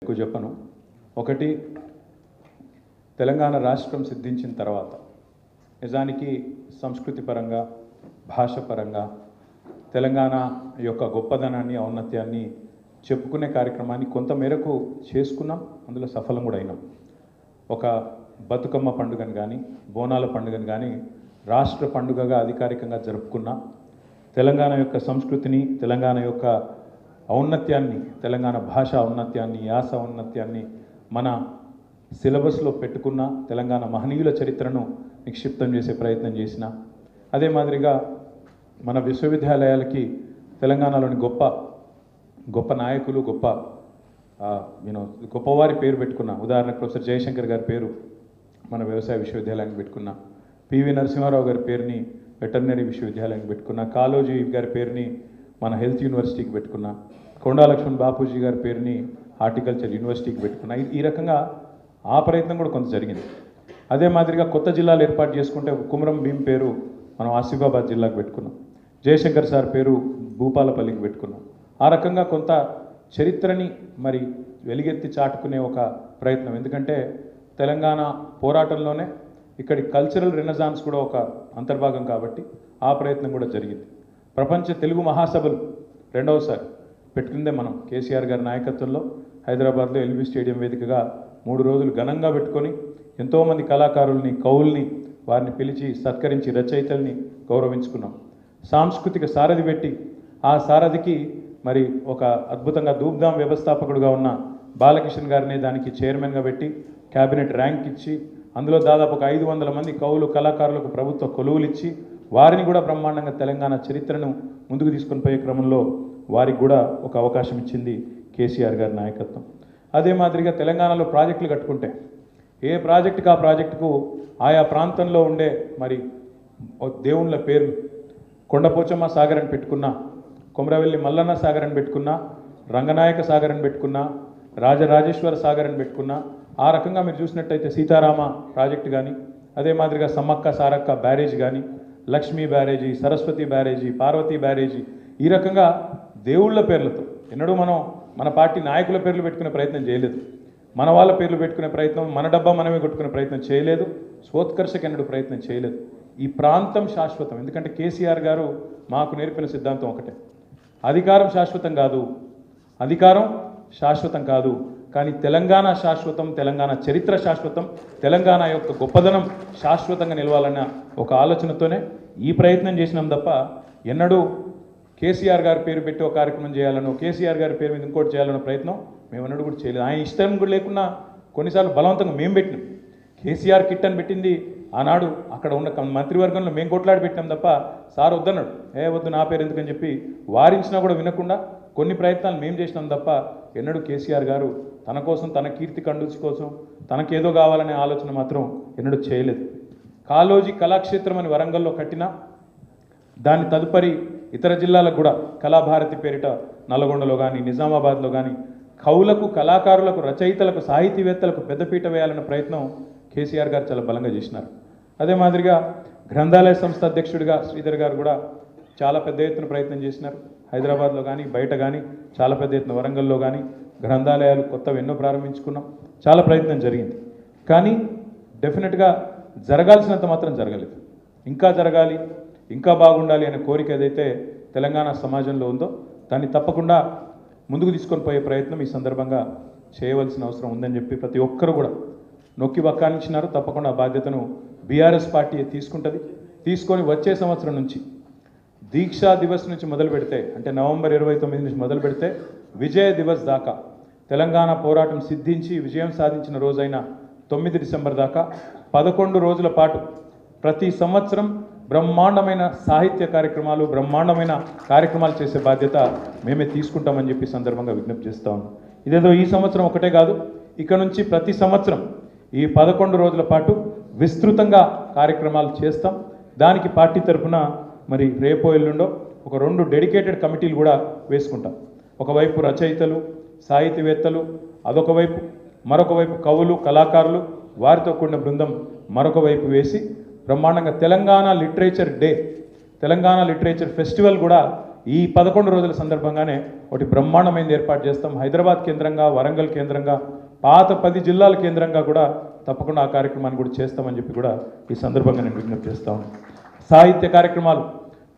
ఎక్కువ చెప్పను. ఒకటి, తెలంగాణ రాష్ట్రం సిద్ధించిన తర్వాత నిజానికి సంస్కృతి పరంగా, భాష పరంగా తెలంగాణ యొక్క గొప్పదనాన్ని, ఔన్నత్యాన్ని చెప్పుకునే కార్యక్రమాన్ని కొంత మేరకు చేసుకున్నాం. అందులో సఫలం కూడా అయినాం. ఒక బతుకమ్మ పండుగను కానీ, బోనాల పండుగను కానీ రాష్ట్ర పండుగగా అధికారికంగా జరుపుకున్నాం. తెలంగాణ యొక్క సంస్కృతిని, తెలంగాణ యొక్క ఔన్నత్యాన్ని, తెలంగాణ భాష ఔన్నత్యాన్ని, యాస ఔన్నత్యాన్ని మన సిలబస్లో పెట్టుకున్న తెలంగాణ మహనీయుల చరిత్రను నిక్షిప్తం చేసే ప్రయత్నం చేసిన. అదే మాదిరిగా మన విశ్వవిద్యాలయాలకి తెలంగాణలోని గొప్ప గొప్ప నాయకులు, గొప్పవారి పేరు పెట్టుకున్న. ఉదాహరణకు ప్రొఫెసర్ జయశంకర్ గారి పేరు మన వ్యవసాయ విశ్వవిద్యాలయానికి పెట్టుకున్న, పివి నరసింహారావు గారి పేరుని వెటర్నరీ విశ్వవిద్యాలయానికి పెట్టుకున్న, కాళోజీ గారి పేరుని మన హెల్త్ యూనివర్సిటీకి పెట్టుకున్న, కొండా లక్ష్మణ్ బాపూజీ గారి పేరుని హార్టికల్చర్ యూనివర్సిటీకి పెట్టుకున్న. ఈ రకంగా ఆ ప్రయత్నం కూడా కొంత జరిగింది. అదే మాదిరిగా కొత్త జిల్లాలు ఏర్పాటు చేసుకుంటే కుమరం భీం పేరు మనం ఆసిఫాబాద్ జిల్లాకు పెట్టుకున్నాం. జయశంకర్ సార్ పేరు భూపాలపల్లికి పెట్టుకున్నాం. ఆ రకంగా కొంత చరిత్రని మరి వెలుగెత్తి చాటుకునే ఒక ప్రయత్నం. ఎందుకంటే తెలంగాణ పోరాటంలోనే ఇక్కడి కల్చరల్ రెనెసాన్స్ కూడా ఒక అంతర్భాగం కాబట్టి ఆ ప్రయత్నం కూడా జరిగింది. ప్రపంచ తెలుగు మహాసభలు రెండవసారి పెట్టుకుందే మనం కేసీఆర్ గారి నాయకత్వంలో హైదరాబాద్లో ఎల్బీ స్టేడియం వేదికగా 3 రోజులు ఘనంగా పెట్టుకొని ఎంతోమంది కళాకారుల్ని, కవుల్ని వారిని పిలిచి సత్కరించి రచయితల్ని గౌరవించుకున్నాం. సాంస్కృతిక సారథి పెట్టి ఆ సారథికి మరి ఒక అద్భుతంగా ధూమ్ధాం వ్యవస్థాపకుడుగా ఉన్న బాలకిషన్ గారిని దానికి చైర్మన్గా పెట్టి క్యాబినెట్ ర్యాంక్ ఇచ్చి అందులో దాదాపు ఒక 500 మంది కవులు, కళాకారులకు ప్రభుత్వ కొలువులు ఇచ్చి వారిని కూడా బ్రహ్మాండంగా తెలంగాణ చరిత్రను ముందుకు తీసుకొని పోయే క్రమంలో వారికి కూడా ఒక అవకాశం ఇచ్చింది కేసీఆర్ గారి నాయకత్వం. అదే మాదిరిగా తెలంగాణలో ప్రాజెక్టులు కట్టుకుంటే ఏ ప్రాజెక్టుకు ఆ ప్రాజెక్టుకు ఆయా ప్రాంతంలో ఉండే మరి దేవుళ్ళ పేర్లు, కొండపోచమ్మ సాగర్ అని పెట్టుకున్నా, కొమరవెల్లి మల్లన్న సాగర్ అని పెట్టుకున్నా, రంగనాయక సాగర్ అని పెట్టుకున్నా, రాజరాజేశ్వర సాగర్ అని పెట్టుకున్నా. ఆ రకంగా మీరు చూసినట్టయితే సీతారామ ప్రాజెక్టు కానీ, అదే మాదిరిగా సమ్మక్క సారక్క బ్యారేజ్ కానీ, లక్ష్మీ బ్యారేజీ, సరస్వతి బ్యారేజీ, పార్వతీ బ్యారేజీ, ఈ రకంగా దేవుళ్ళ పేర్లతో ఎన్నడూ మనం మన పార్టీ నాయకుల పేర్లు పెట్టుకునే ప్రయత్నం చేయలేదు. మన వాళ్ళ పేర్లు పెట్టుకునే ప్రయత్నం, మన డబ్బా మనమే కొట్టుకునే ప్రయత్నం చేయలేదు. స్వోత్కర్షకు ఎన్నడూ ప్రయత్నం చేయలేదు. ఈ ప్రాంతం శాశ్వతం. ఎందుకంటే కేసీఆర్ గారు మాకు నేర్పిన సిద్ధాంతం ఒకటే, అధికారం శాశ్వతం కాదు, అధికారం శాశ్వతం కాదు, కానీ తెలంగాణ శాశ్వతం, తెలంగాణ చరిత్ర శాశ్వతం, తెలంగాణ యొక్క గొప్పదనం శాశ్వతంగా నిలవాలన్న ఒక ఆలోచనతోనే ఈ ప్రయత్నం చేసినాం తప్ప ఎన్నడూ కేసీఆర్ గారి పేరు పెట్టి ఒక కార్యక్రమం చేయాలనో, కేసీఆర్ గారి పేరు మీద ఇంకోటి చేయాలన్న ప్రయత్నం మేము ఎన్నడూ కూడా చేయలేదు. ఆయన ఇష్టం కూడా లేకున్నా కొన్నిసార్లు బలవంతంగా మేము పెట్టినాం. కేసీఆర్ కిట్ అని పెట్టింది ఆనాడు అక్కడ ఉన్న మంత్రివర్గంలో మేము కొట్లాడి పెట్టాం తప్ప సార్ వద్దన్నాడు. వద్దు నా పేరు ఎందుకని చెప్పి వారించినా కూడా వినకుండా కొన్ని ప్రయత్నాలు మేము చేసినాం తప్ప ఎన్నడూ కేసీఆర్ గారు తన కోసం, తన కీర్తి కండుచి కోసం, తనకేదో కావాలనే ఆలోచన మాత్రం ఎన్నడూ చేయలేదు. కాళోజీ కళాక్షేత్రం అని వరంగల్లో కట్టినా దాని తదుపరి ఇతర జిల్లాలకు కూడా కళాభారతి పేరిట నల్గొండలో కానీ, నిజామాబాద్లో కానీ కవులకు, కళాకారులకు, రచయితలకు, సాహితీవేత్తలకు పెద్దపీట వేయాలన్న ప్రయత్నం కేసీఆర్ గారు చాలా బలంగా చేసినారు. అదే మాదిరిగా గ్రంథాలయ సంస్థ అధ్యక్షుడిగా శ్రీధర్ గారు కూడా చాలా పెద్ద ఎత్తున ప్రయత్నం చేసినారు. హైదరాబాద్లో కానీ, బయట కానీ చాలా పెద్ద ఎత్తున వరంగల్లో కానీ గ్రంథాలయాలు కొత్తవి ఎన్నో ప్రారంభించుకున్నాం. చాలా ప్రయత్నం జరిగింది. కానీ డెఫినెట్గా జరగాల్సినంత మాత్రం జరగలేదు. ఇంకా జరగాలి, ఇంకా బాగుండాలి అనే కోరిక ఏదైతే తెలంగాణ సమాజంలో ఉందో దాన్ని తప్పకుండా ముందుకు తీసుకొని పోయే ప్రయత్నం ఈ సందర్భంగా చేయవలసిన అవసరం ఉందని చెప్పి ప్రతి ఒక్కరు కూడా నొక్కి వక్కానించినారు. తప్పకుండా ఆ బాధ్యతను బీఆర్ఎస్ పార్టీ తీసుకుంటుంది. తీసుకొని వచ్చే సంవత్సరం నుంచి దీక్షా దివస్ నుంచి మొదలు పెడితే, అంటే నవంబర్ 29 నుంచి మొదలు పెడితే విజయ దివస్ దాకా, తెలంగాణ పోరాటం సిద్ధించి విజయం సాధించిన రోజైన 9 డిసెంబర్ దాకా 11 రోజుల పాటు ప్రతి సంవత్సరం బ్రహ్మాండమైన సాహిత్య కార్యక్రమాలు, బ్రహ్మాండమైన కార్యక్రమాలు చేసే బాధ్యత మేమే తీసుకుంటామని చెప్పి సందర్భంగా విజ్ఞప్తి చేస్తూ ఉన్నాం. ఇదేదో ఈ సంవత్సరం ఒకటే కాదు, ఇక నుంచి ప్రతి సంవత్సరం ఈ 11 రోజుల పాటు విస్తృతంగా కార్యక్రమాలు చేస్తాం. దానికి పార్టీ తరఫున మరి రేపో ఎల్లుండో ఒక 2 డెడికేటెడ్ కమిటీలు కూడా వేసుకుంటాం. ఒకవైపు రచయితలు, సాహితీవేత్తలు, అదొక వైపు, మరొక వైపు కవులు, కళాకారులు, వారితో కూడిన బృందం మరొక వైపు వేసి బ్రహ్మాండంగా Telangana literature day, Telangana literature festival కూడా ఈ 11 రోజుల సందర్భంగానే ఒకటి బ్రహ్మాండమైనది ఏర్పాటు చేస్తాం. హైదరాబాద్ కేంద్రంగా, వరంగల్ కేంద్రంగా, పాత 10 జిల్లాల కేంద్రంగా కూడా తప్పకుండా ఆ కార్యక్రమాన్ని కూడా చేస్తామని చెప్పి కూడా ఈ సందర్భంగా నేను విజ్ఞప్తి చేస్తాను. సాహిత్య కార్యక్రమాలు,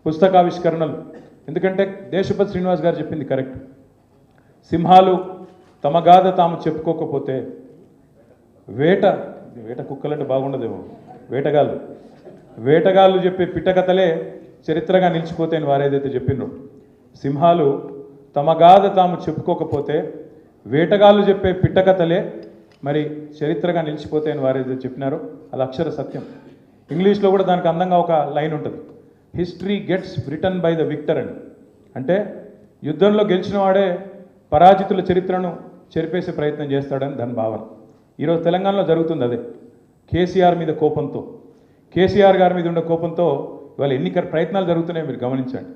పుస్తకావిష్కరణలు, ఎందుకంటే దేశపతి శ్రీనివాస్ గారు చెప్పింది కరెక్ట్. సింహాలు తమ గాథ తాము చెప్పుకోకపోతే వేట కుక్కలంటే బాగుండదేమో, వేటగాళ్ళు చెప్పే పిట్టకథలే చరిత్రగా నిలిచిపోతాయని వారు ఏదైతే చెప్పినో, సింహాలు తమ గాథ తాము చెప్పుకోకపోతే వేటగాళ్ళు చెప్పే పిట్టకథలే మరి చరిత్రగా నిలిచిపోతాయని వారు ఏదైతే చెప్పినారో అది అక్షర సత్యం. ఇంగ్లీష్లో కూడా దానికి అందంగా ఒక లైన్ ఉంటుంది, history gets written by the victor అని. అంటే యుద్ధంలో గెలిచిన వాడే పరాజితుల చరిత్రను చెరిపేసే ప్రయత్నం చేస్తాడని దాని భావన. ఈరోజు తెలంగాణలో జరుగుతుంది అదే. కేసీఆర్ మీద కోపంతో, కేసీఆర్ గారి మీద ఉండే కోపంతో ఇవాళ ఎన్నికల ప్రయత్నాలు జరుగుతున్నాయి, మీరు గమనించండి.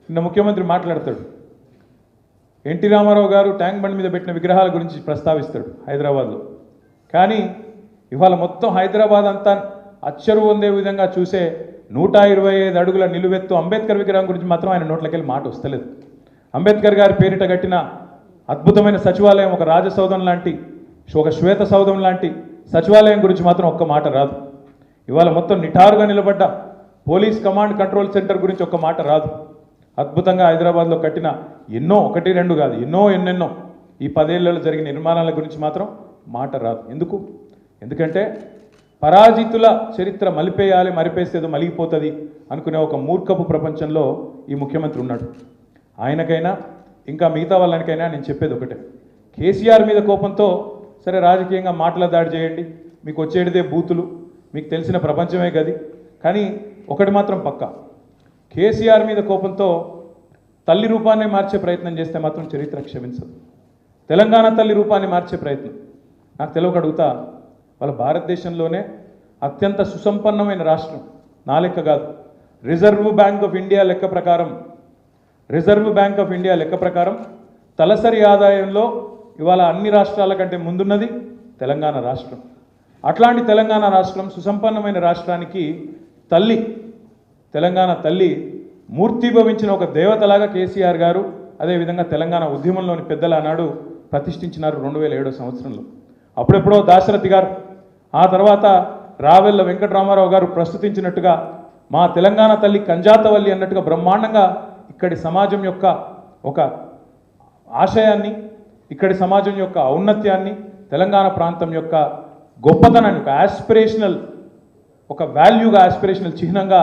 నిన్న ముఖ్యమంత్రి మాట్లాడతాడు, ఎన్టీ రామారావు గారు ట్యాంక్ బండ్ మీద పెట్టిన విగ్రహాల గురించి ప్రస్తావిస్తాడు హైదరాబాద్లో. కానీ ఇవాళ మొత్తం హైదరాబాద్ అంతా అచ్చరు పొందే విధంగా చూసే 125 అడుగుల నిలువెత్తు అంబేద్కర్ విగ్రహం గురించి మాత్రం ఆయన నోట్లకెళ్ళి మాట వస్తలేదు. అంబేద్కర్ గారి పేరిట కట్టిన అద్భుతమైన సచివాలయం, ఒక రాజసౌధం లాంటి, ఒక శ్వేత సౌధం లాంటి సచివాలయం గురించి మాత్రం ఒక్క మాట రాదు. ఇవాళ మొత్తం నిఠారుగా నిలబడ్డ పోలీస్ కమాండ్ కంట్రోల్ సెంటర్ గురించి ఒక్క మాట రాదు. అద్భుతంగా హైదరాబాద్లో కట్టిన ఎన్నో, 1, 2 కాదు, ఎన్నెన్నో ఈ 10 ఏళ్లలో జరిగిన నిర్మాణాల గురించి మాత్రం మాట రాదు. ఎందుకంటే పరాజితుల చరిత్ర మలిపేయాలి, మరిపేసేదో మలిగిపోతుంది అనుకునే ఒక మూర్ఖపు ప్రపంచంలో ఈ ముఖ్యమంత్రి ఉన్నాడు. ఆయనకైనా ఇంకా మిగతా వాళ్ళనికైనా నేను చెప్పేది ఒకటే, కేసీఆర్ మీద కోపంతో సరే రాజకీయంగా మాటల దాడి చేయండి, మీకు వచ్చేటిదే బూతులు, మీకు తెలిసిన ప్రపంచమే గది. కానీ ఒకటి మాత్రం పక్కా, కేసీఆర్ మీద కోపంతో తల్లి రూపాన్ని మార్చే ప్రయత్నం చేస్తే మాత్రం చరిత్ర క్షమించదు. తెలంగాణ తల్లి రూపాన్ని మార్చే ప్రయత్నం, నాకు తెలియక అడుగుతా, వాళ్ళ భారతదేశంలోనే అత్యంత సుసంపన్నమైన రాష్ట్రం, నా లెక్క కాదు, రిజర్వ్ బ్యాంక్ ఆఫ్ ఇండియా లెక్క ప్రకారం తలసరి ఆదాయంలో ఇవాళ అన్ని రాష్ట్రాల కంటే ముందున్నది తెలంగాణ రాష్ట్రం. అట్లాంటి తెలంగాణ రాష్ట్రం, సుసంపన్నమైన రాష్ట్రానికి తల్లి, తెలంగాణ తల్లి మూర్తిభవించిన ఒక దేవతలాగా కేసీఆర్ గారు, అదేవిధంగా తెలంగాణ ఉద్యమంలోని పెద్దలు ఆనాడు ప్రతిష్ఠించినారు 2007 సంవత్సరంలో. అప్పుడెప్పుడో దాశరథి గారు, ఆ తర్వాత రావెల్ల వెంకటరామారావు గారు ప్రస్తుతించినట్టుగా మా తెలంగాణ తల్లి కంజాతవల్లి అన్నట్టుగా బ్రహ్మాండంగా ఇక్కడి సమాజం యొక్క ఒక ఆశయాన్ని, ఇక్కడి సమాజం యొక్క ఔన్నత్యాన్ని, తెలంగాణ ప్రాంతం యొక్క గొప్పతనాన్ని ఒక యాస్పిరేషనల్, ఒక వాల్యూగా, యాస్పిరేషనల్ చిహ్నంగా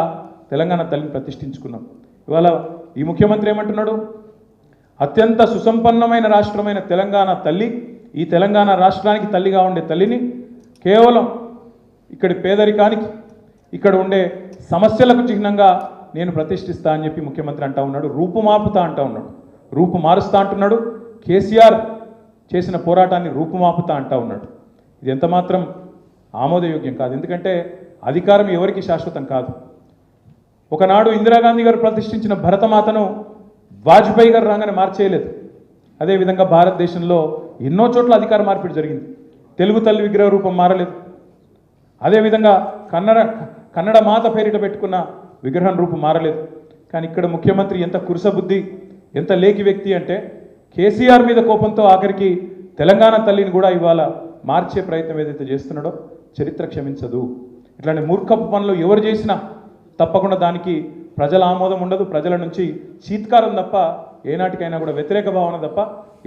తెలంగాణ తల్లిని ప్రతిష్ఠించుకున్నాం. ఇవాళ ఈ ముఖ్యమంత్రి ఏమంటున్నాడు, అత్యంత సుసంపన్నమైన రాష్ట్రమైన తెలంగాణ తల్లి, ఈ తెలంగాణ రాష్ట్రానికి తల్లిగా ఉండే తల్లిని కేవలం ఇక్కడి పేదరికానికి, ఇక్కడ ఉండే సమస్యలకు చిహ్నంగా నేను ప్రతిష్ఠిస్తా అని చెప్పి ముఖ్యమంత్రి అంటా ఉన్నాడు. రూపుమాపుతా అంటా ఉన్నాడు, రూపు మారుస్తా అంటున్నాడు. కేసీఆర్ చేసిన పోరాటాన్ని రూపుమాపుతా అంటా ఉన్నాడు. ఇది ఎంత మాత్రం ఆమోదయోగ్యం కాదు. ఎందుకంటే అధికారం ఎవరికి శాశ్వతం కాదు. ఒకనాడు ఇందిరాగాంధీ గారు ప్రతిష్ఠించిన భరతమాతను వాజ్పేయి గారు రాగానే మార్చేయలేదు. అదేవిధంగా భారతదేశంలో ఎన్నో చోట్ల అధికార మార్పిడి జరిగింది. తెలుగు తల్లి విగ్రహ రూపం మారలేదు. అదేవిధంగా కన్నడ మాత పేరిట పెట్టుకున్న విగ్రహం రూపం మారలేదు. కానీ ఇక్కడ ముఖ్యమంత్రి ఎంత కురుసబుద్ధి, ఎంత లేకి వ్యక్తి అంటే కేసీఆర్ మీద కోపంతో ఆఖరికి తెలంగాణ తల్లిని కూడా ఇవాళ మార్చే ప్రయత్నం ఏదైతే చేస్తున్నాడో చరిత్ర క్షమించదు. ఇట్లాంటి మూర్ఖపు పనులు ఎవరు చేసినా తప్పకుండా దానికి ప్రజల ఆమోదం ఉండదు, ప్రజల నుంచి చీత్కారం తప్ప ఏనాటికైనా కూడా వ్యతిరేక భావన తప్ప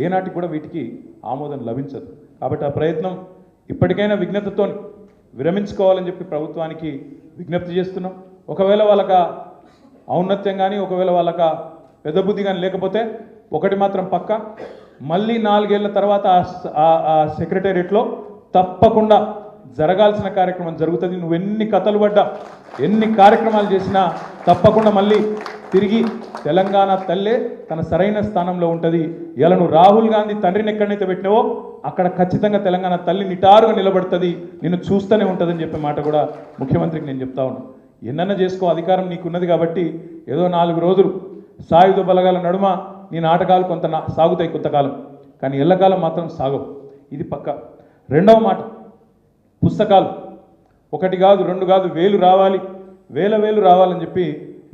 ఏనాటికి కూడా వీటికి ఆమోదం లభించదు. కాబట్టి ఆ ప్రయత్నం ఇప్పటికైనా విజ్ఞతతో విరమించుకోవాలని చెప్పి ప్రభుత్వానికి విజ్ఞప్తి చేస్తున్నాం. ఒకవేళ వాళ్ళకి ఔన్నత్యం కానీ, ఒకవేళ వాళ్ళకి పెద్ద బుద్ధి కానీ లేకపోతే ఒకటి మాత్రం పక్క, మళ్ళీ 4 ఏళ్ల తర్వాత ఆ సెక్రటేరియట్లో తప్పకుండా జరగాల్సిన కార్యక్రమం జరుగుతుంది. నువ్వు ఎన్ని కథలు పడ్డా, ఎన్ని కార్యక్రమాలు చేసినా తప్పకుండా మళ్ళీ తిరిగి తెలంగాణ తల్లే తన సరైన స్థానంలో ఉంటుంది. ఇలా నువ్వు రాహుల్ గాంధీ తండ్రిని ఎక్కడైతే పెట్టినావో అక్కడ ఖచ్చితంగా తెలంగాణ తల్లి నిటారుగా నిలబడుతుంది, నిన్ను చూస్తూనే ఉంటుందని చెప్పే మాట కూడా ముఖ్యమంత్రికి నేను చెప్తా ఉన్నాను. ఎన్నన్నా చేసుకో, అధికారం నీకున్నది కాబట్టి ఏదో 4 రోజులు సాయుధ బలగాల నడుమ నీ నాటకాలు కొంత సాగుతాయి కొంతకాలం, కానీ ఎల్లకాలం మాత్రం సాగవు. ఇది పక్క. రెండవ మాట, పుస్తకాలు 1 కాదు 2 కాదు, వేలు రావాలి, వేలు రావాలని చెప్పి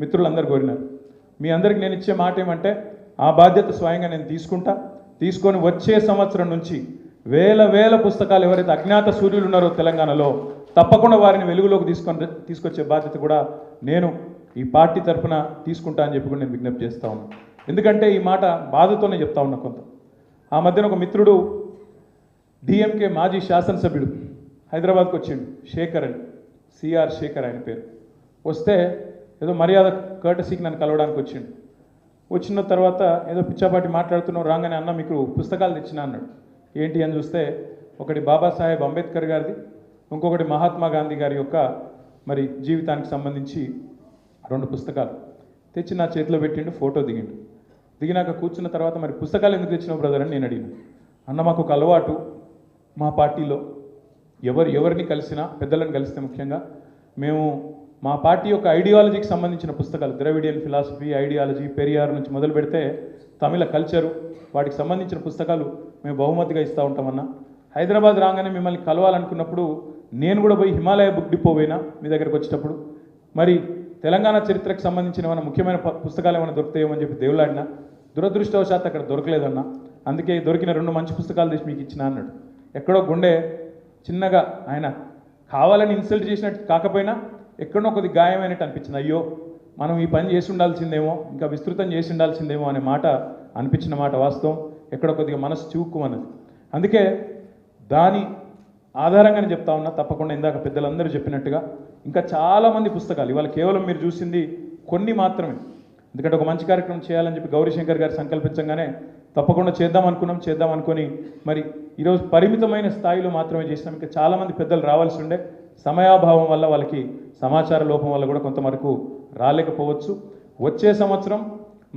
మిత్రులందరూ కోరినారు. మీ అందరికి నేను ఇచ్చే మాట ఏమంటే ఆ బాధ్యత స్వయంగా నేను తీసుకొని వచ్చే సంవత్సరం నుంచి వేల పుస్తకాలు ఎవరైతే అజ్ఞాత సూర్యులు ఉన్నారో తెలంగాణలో తప్పకుండా వారిని వెలుగులోకి తీసుకొచ్చే బాధ్యత కూడా నేను ఈ పార్టీ తరఫున తీసుకుంటా అని చెప్పి కూడా నేను విజ్ఞప్తి చేస్తా ఉన్నాను. ఎందుకంటే ఈ మాట బాధతోనే చెప్తా ఉన్నా. కొంత ఆ మధ్యన ఒక మిత్రుడు డిఎంకే మాజీ శాసనసభ్యుడు హైదరాబాద్కి వచ్చిండు, శేఖర్ అని, సిఆర్ శేఖర్ ఆయన పేరు. వస్తే ఏదో మర్యాద కర్టసీకి నన్ను కలవడానికి వచ్చిండు. వచ్చిన తర్వాత ఏదో పిచ్చాపాటి మాట్లాడుతున్నావు, రాగానే అన్న మీకు పుస్తకాలు తెచ్చినా అన్నాడు. ఏంటి అని చూస్తే ఒకటి బాబాసాహెబ్ అంబేద్కర్ గారిది, ఇంకొకటి మహాత్మా గాంధీ గారి యొక్క మరి జీవితానికి సంబంధించి 2 పుస్తకాలు తెచ్చి నా చేతిలో పెట్టిండు, ఫోటో దిగిండు. దిగినాక కూర్చున్న తర్వాత మరి పుస్తకాలు ఎందుకు తెచ్చినావు బ్రదర్ అని నేను అడిగాను. అన్న మాకు ఒక అలవాటు, మా పార్టీలో ఎవరిని కలిసినా పెద్దలను కలిస్తే ముఖ్యంగా మేము మా పార్టీ యొక్క ఐడియాలజీకి సంబంధించిన పుస్తకాలు, ద్రవిడియన్ ఫిలాసఫీ, ఐడియాలజీ, పెరియార్ నుంచి మొదలు పెడితే తమిళ కల్చరు, వాటికి సంబంధించిన పుస్తకాలు మేము బహుమతిగా ఇస్తూ ఉంటామన్నా. హైదరాబాద్ రాగానే మిమ్మల్ని కలవాలనుకున్నప్పుడు నేను కూడా పోయి హిమాలయ బుక్ డిపో పోయినా మీ దగ్గరకు వచ్చేటప్పుడు, మరి తెలంగాణ చరిత్రకు సంబంధించిన ఏమైనా ముఖ్యమైన పుస్తకాలు ఏమైనా దొరుకుతాయేమని చెప్పి దేవులాడినా. దురదృష్టవశాత్తు అక్కడ దొరకలేదన్నా. అందుకే దొరికిన 2 మంచి పుస్తకాలు తెచ్చి మీకు ఇచ్చిన అన్నాడు. ఎక్కడో గుండె చిన్నగా ఆయన కావాలని ఇన్సల్ట్ చేసినట్టు కాకపోయినా ఎక్కడో కొద్ది గాయమైనట్టు అనిపించింది. అయ్యో మనం ఈ పని చేసి ఉండాల్సిందేమో, ఇంకా విస్తృతం చేసి ఉండాల్సిందేమో అనే మాట అనిపించిన మాట వాస్తవం. ఎక్కడో కొద్దిగా మనసు చూక్కుమన్నది. అందుకే దాని ఆధారంగానే చెప్తా ఉన్నా. తప్పకుండా ఇందాక పెద్దలందరూ చెప్పినట్టుగా ఇంకా చాలామంది పుస్తకాలు, ఇవాళ కేవలం మీరు చూసింది కొన్ని మాత్రమే. ఎందుకంటే ఒక మంచి కార్యక్రమం చేయాలని చెప్పి గౌరీశంకర్ గారు సంకల్పించగానే తప్పకుండా చేద్దాం అనుకొని మరి ఈరోజు పరిమితమైన స్థాయిలో మాత్రమే చేసినాం. ఇంకా చాలామంది పెద్దలు రావాల్సి ఉండే, సమయాభావం వల్ల వాళ్ళకి సమాచార లోపం వల్ల కూడా కొంతవరకు రాలేకపోవచ్చు. వచ్చే సంవత్సరం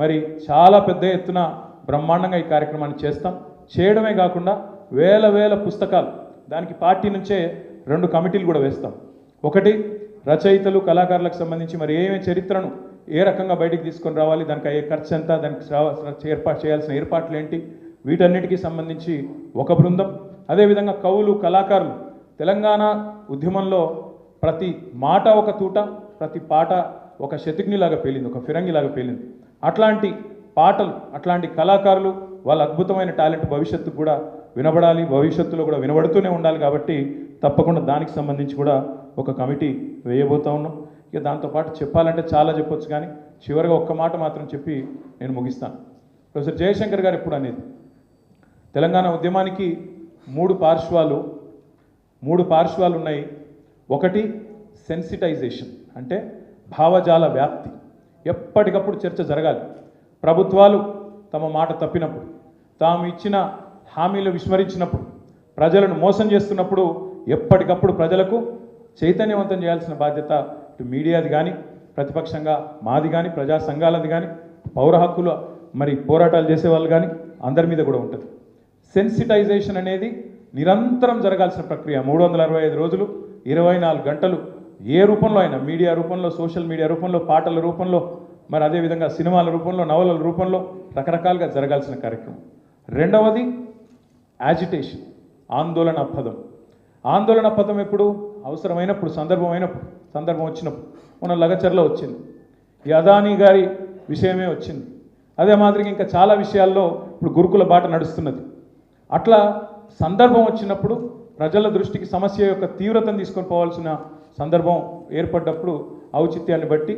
మరి చాలా పెద్ద ఎత్తున బ్రహ్మాండంగా ఈ కార్యక్రమాన్ని చేయడమే కాకుండా వేల పుస్తకాలు, దానికి పార్టీ నుంచే 2 కమిటీలు కూడా వేస్తాం. ఒకటి రచయితలు కళాకారులకు సంబంధించి మరి ఏమే చరిత్రను ఏ రకంగా బయటికి తీసుకొని రావాలి, దానికి అయ్యే ఖర్చు ఎంత, దానికి ఏర్పాటు చేయాల్సిన ఏర్పాట్లు ఏంటి, వీటన్నిటికీ సంబంధించి ఒక బృందం. అదేవిధంగా కవులు కళాకారులు, తెలంగాణ ఉద్యమంలో ప్రతి మాట ఒక తూట, ప్రతి పాట ఒక శతఘ్నిలాగా పేలింది, ఒక ఫిరంగిలాగా పేలింది. అట్లాంటి పాటలు, అట్లాంటి కళాకారులు, వాళ్ళ అద్భుతమైన టాలెంట్ భవిష్యత్తుకు కూడా వినబడాలి, భవిష్యత్తులో కూడా వినబడుతూనే ఉండాలి. కాబట్టి తప్పకుండా దానికి సంబంధించి కూడా ఒక కమిటీ వేయబోతా ఉన్నాం. ఇక దాంతోపాటు చెప్పాలంటే చాలా చెప్పొచ్చు, కానీ చివరిగా ఒక్క మాట మాత్రం చెప్పి నేను ముగిస్తాను. ప్రొఫెసర్ జయశంకర్ గారు ఎప్పుడు అనేది, తెలంగాణ ఉద్యమానికి 3 పార్శ్వాలు ఉన్నాయి. ఒకటి సెన్సిటైజేషన్, అంటే భావజాల వ్యాప్తి. ఎప్పటికప్పుడు చర్చ జరగాలి. ప్రభుత్వాలు తమ మాట తప్పినప్పుడు, తాము ఇచ్చిన హామీలు విస్మరించినప్పుడు, ప్రజలను మోసం చేస్తున్నప్పుడు ఎప్పటికప్పుడు ప్రజలకు చైతన్యవంతం చేయాల్సిన బాధ్యత ఇటు మీడియాది కానీ, ప్రతిపక్షంగా మాది కానీ, ప్రజా సంఘాలది కానీ, పౌర హక్కుల మరి పోరాటాలు చేసేవాళ్ళు కానీ అందరి మీద కూడా ఉంటుంది. సెన్సిటైజేషన్ అనేది నిరంతరం జరగాల్సిన ప్రక్రియ. 365 రోజులు 24 గంటలు ఏ రూపంలో అయినా, మీడియా రూపంలో, సోషల్ మీడియా రూపంలో, పాటల రూపంలో, మరి అదేవిధంగా సినిమాల రూపంలో, నవలల రూపంలో రకరకాలుగా జరగాల్సిన కార్యక్రమం. రెండవది యాజిటేషన్, ఆందోళన పదం. ఆందోళన పదం ఎప్పుడు అవసరమైనప్పుడు, సందర్భం వచ్చినప్పుడు. మన లగచర్లో వచ్చింది, ఈ అదానీ గారి విషయమే వచ్చింది. అదే మాదిరిగా ఇంకా చాలా విషయాల్లో ఇప్పుడు గురుకుల బాట నడుస్తున్నది. అట్లా సందర్భం వచ్చినప్పుడు ప్రజల దృష్టికి సమస్య యొక్క తీవ్రతను తీసుకొని పోవాల్సిన సందర్భం ఏర్పడ్డప్పుడు ఔచిత్యాన్ని బట్టి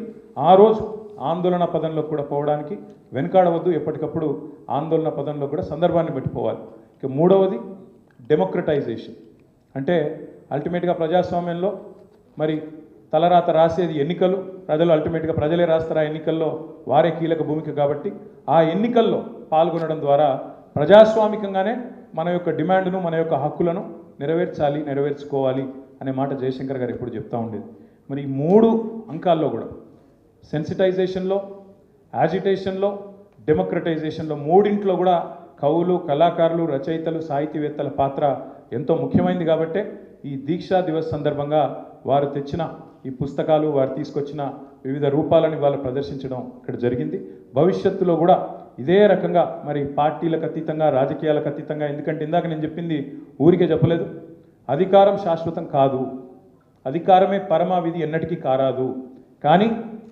ఆ రోజు ఆందోళన పదంలో కూడా పోవడానికి వెనుకాడవద్దు. ఎప్పటికప్పుడు ఆందోళన పదంలో కూడా సందర్భాన్ని బట్టి పోవాలి. ఇక మూడవది డెమోక్రటైజేషన్, అంటే అల్టిమేట్గా ప్రజాస్వామ్యంలో మరి తలరాత రాసేది ఎన్నికలు, అల్టిమేట్గా ప్రజలే రాస్తారు. ఆ ఎన్నికల్లో వారే కీలక భూమిక. కాబట్టి ఆ ఎన్నికల్లో పాల్గొనడం ద్వారా ప్రజాస్వామికంగానే మన యొక్క డిమాండ్ను, మన యొక్క హక్కులను నెరవేర్చుకోవాలి అనే మాట జయశంకర్ గారు ఎప్పుడు చెప్తూ ఉండేది. మరి ఈ 3 అంకాల్లో కూడా సెన్సిటైజేషన్లో, యాజిటేషన్లో, డెమోక్రటైజేషన్లో, మూడింట్లో కూడా కవులు, కళాకారులు, రచయితలు, సాహితీవేత్తల పాత్ర ఎంతో ముఖ్యమైనది. కాబట్టే ఈ దీక్షా దివస్ సందర్భంగా వారు తెచ్చిన ఈ పుస్తకాలు, వారు తీసుకొచ్చిన వివిధ రూపాలను వాళ్ళు ప్రదర్శించడం ఇక్కడ జరిగింది. భవిష్యత్తులో కూడా ఇదే రకంగా మరి పార్టీలకు అతీతంగా, రాజకీయాలకు అతీతంగా, ఎందుకంటే ఇందాక నేను చెప్పింది ఊరికే చెప్పలేదు, అధికారం శాశ్వతం కాదు, అధికారమే పరమావిధి ఎన్నటికీ కారాదు. కానీ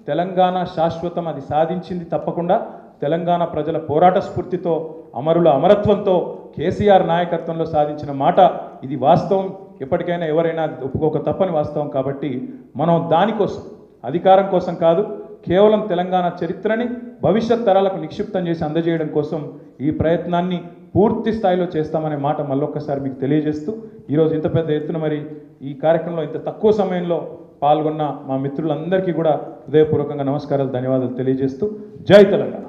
తెలంగాణ శాశ్వతం, అది సాధించింది తప్పకుండా తెలంగాణ ప్రజల పోరాట స్ఫూర్తితో, అమరుల అమరత్వంతో, కేసీఆర్ నాయకత్వంలో సాధించిన మాట. ఇది వాస్తవం, ఎప్పటికైనా ఎవరైనా ఒప్పుకోక తప్పని వాస్తవం. కాబట్టి మనం దానికోసం, అధికారం కోసం కాదు, కేవలం తెలంగాణ చరిత్రని భవిష్యత్ తరాలకు నిక్షిప్తం చేసి అందజేయడం కోసం ఈ ప్రయత్నాన్ని పూర్తి స్థాయిలో చేస్తామనే మాట మళ్ళొక్కసారి మీకు తెలియజేస్తూ, ఈరోజు ఇంత పెద్ద ఎత్తున మరి ఈ కార్యక్రమంలో ఇంత తక్కువ సమయంలో పాల్గొన్న మా మిత్రులందరికీ కూడా హృదయపూర్వకంగా నమస్కారాలు, ధన్యవాదాలు తెలియజేస్తూ జై తెలంగాణ.